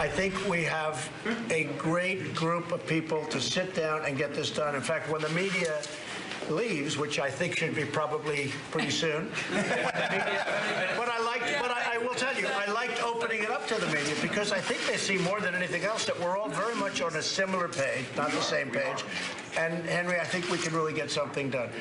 I think we have a great group of people to sit down and get this done. In fact, when the media leaves, which I think should be probably pretty soon. But I will tell you, I liked opening it up to the media because I think they see more than anything else that we're all very much on a similar page, not the same page. And Henry, I think we can really get something done.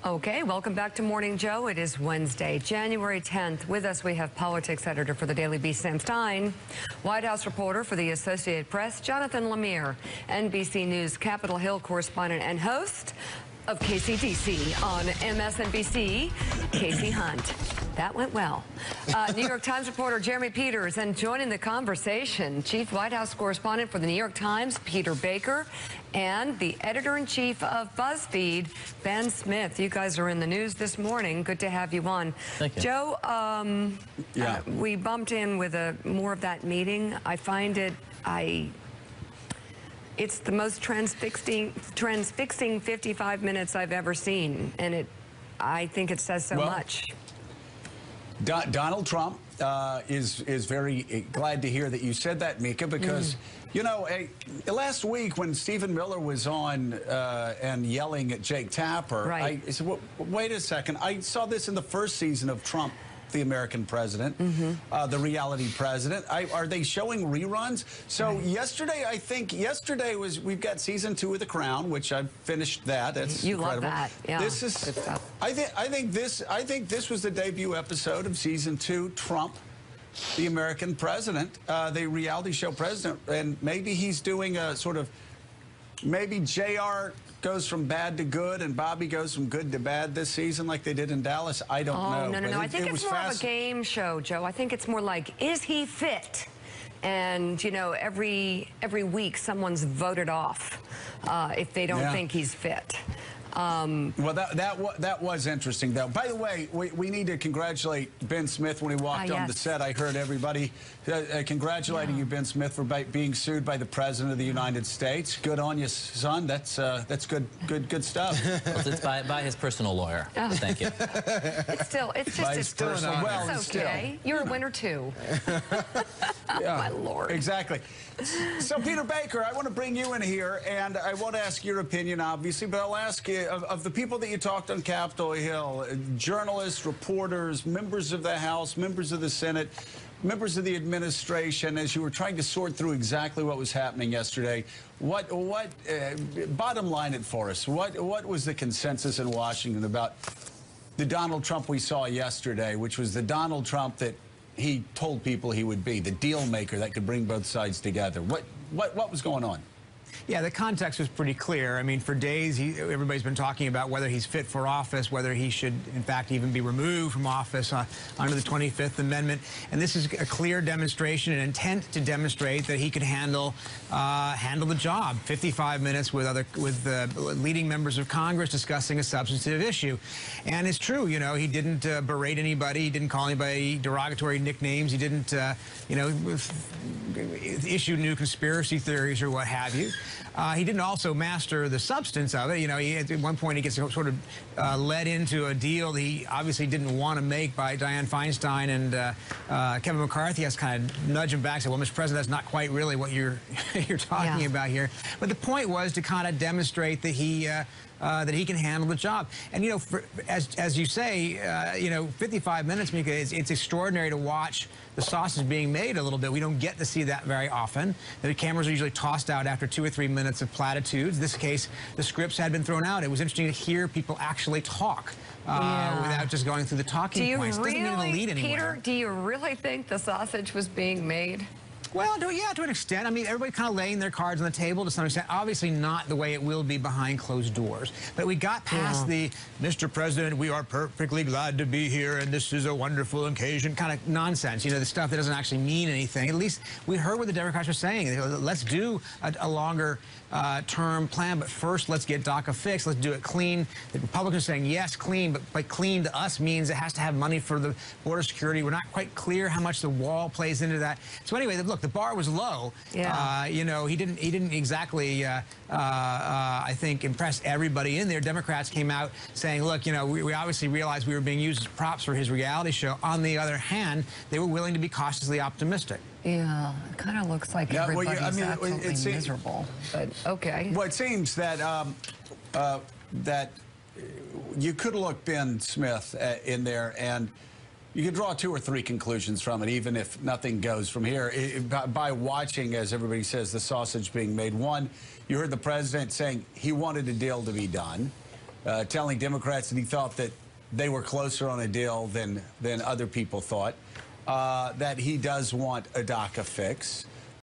Okay, welcome back to Morning Joe. It is Wednesday, January 10th. With us, we have politics editor for the Daily Beast, Sam Stein, White House reporter for the Associated Press, Jonathan Lemire, NBC News Capitol Hill correspondent and host of KCDC on MSNBC, Casey Hunt. That went well. New York Times reporter Jeremy Peters, and joining the conversation, Chief White House correspondent for the New York Times, Peter Baker, and the editor-in-chief of BuzzFeed, Ben Smith. You guys are in the news this morning. Good to have you on. Thank you. Joe, we bumped in with more of that meeting. I find it's the most transfixing 55 minutes I've ever seen, and I think it says so much. Donald Trump is very glad to hear that you said that, Mika, because, you know, last week when Stephen Miller was on and yelling at Jake Tapper, right. I said, well, wait a second. I saw this in the first season of Trump, the American president, the reality president. Are they showing reruns? So yesterday, we've got season 2 of The Crown, which I've finished that. That's incredible. Love that. Yeah. This is, I think this was the debut episode of season 2, Trump, the American president, the reality show president, and maybe he's doing a sort of, maybe JR goes from bad to good and Bobby goes from good to bad this season like they did in Dallas. I don't know. No. I think it's more of a game show, Joe. I think it's more like, is he fit? And, you know, every week someone's voted off if they don't think he's fit. Well, that was interesting, though. By the way, we need to congratulate Ben Smith when he walked on the set. I heard everybody congratulating you, Ben Smith, for being sued by the President of the United States. Good on you, son. That's good stuff. Well, it's by his personal lawyer. Oh. Thank you. It's just his personal. Well, it's okay. You're a winner too. Yeah, my Lord. Exactly. So, Peter Baker, I want to bring you in here, and I won't ask your opinion, obviously, but I'll ask you, of the people that you talked on Capitol Hill, journalists, reporters, members of the House, members of the Senate, members of the administration, as you were trying to sort through exactly what was happening yesterday, bottom line it for us. What was the consensus in Washington about the Donald Trump we saw yesterday, which was the Donald Trump that he told people he would be, the deal maker that could bring both sides together? What was going on? Yeah, the context was pretty clear. I mean, for days, everybody's been talking about whether he's fit for office, whether he should, in fact, even be removed from office under the 25th Amendment. And this is a clear demonstration, an intent to demonstrate that he could handle the job. 55 minutes with leading members of Congress discussing a substantive issue. And it's true, you know, he didn't berate anybody. He didn't call anybody derogatory nicknames. He didn't, you know, issue new conspiracy theories or what have you. He didn't also master the substance of it. You know, at one point he gets sort of led into a deal that he obviously didn't want to make by Dianne Feinstein, and Kevin McCarthy has kind of nudged him back and said, well, Mr. President, that's not quite really what you're talking about here. But the point was to kind of demonstrate that he can handle the job. And, you know, as you say, you know, 55 minutes, Mika, it's extraordinary to watch the sausage being made a little bit. We don't get to see that very often. The cameras are usually tossed out after 2 or 3 minutes of platitudes. In this case, the scripts had been thrown out. It was interesting to hear people actually talk without just going through the talking points. Doesn't mean to lead anywhere. Peter, do you really think the sausage was being made? Well, yeah, to an extent. I mean, everybody kind of laying their cards on the table to some extent. Obviously not the way it will be behind closed doors. But we got past the, Mr. President, we are perfectly glad to be here, and this is a wonderful occasion kind of nonsense. You know, the stuff that doesn't actually mean anything. At least we heard what the Democrats were saying. Let's do a longer term plan, but first let's get DACA fixed. Let's do it clean. The Republicans are saying, yes, clean, but clean to us means it has to have money for the border security. We're not quite clear how much the wall plays into that. So anyway, look, look, the bar was low. Yeah. You know, he didn't exactly, I think, impress everybody in there. Democrats came out saying, look, you know, we obviously realized we were being used as props for his reality show. On the other hand, they were willing to be cautiously optimistic. Yeah, it kind of looks like everybody's absolutely miserable. But okay. Well, it seems that that you could look Ben Smith in there, and you could draw 2 or 3 conclusions from it, even if nothing goes from here. By watching, as everybody says, the sausage being made. One, you heard the president saying he wanted a deal to be done, telling Democrats that he thought that they were closer on a deal than other people thought. That he does want a DACA fix.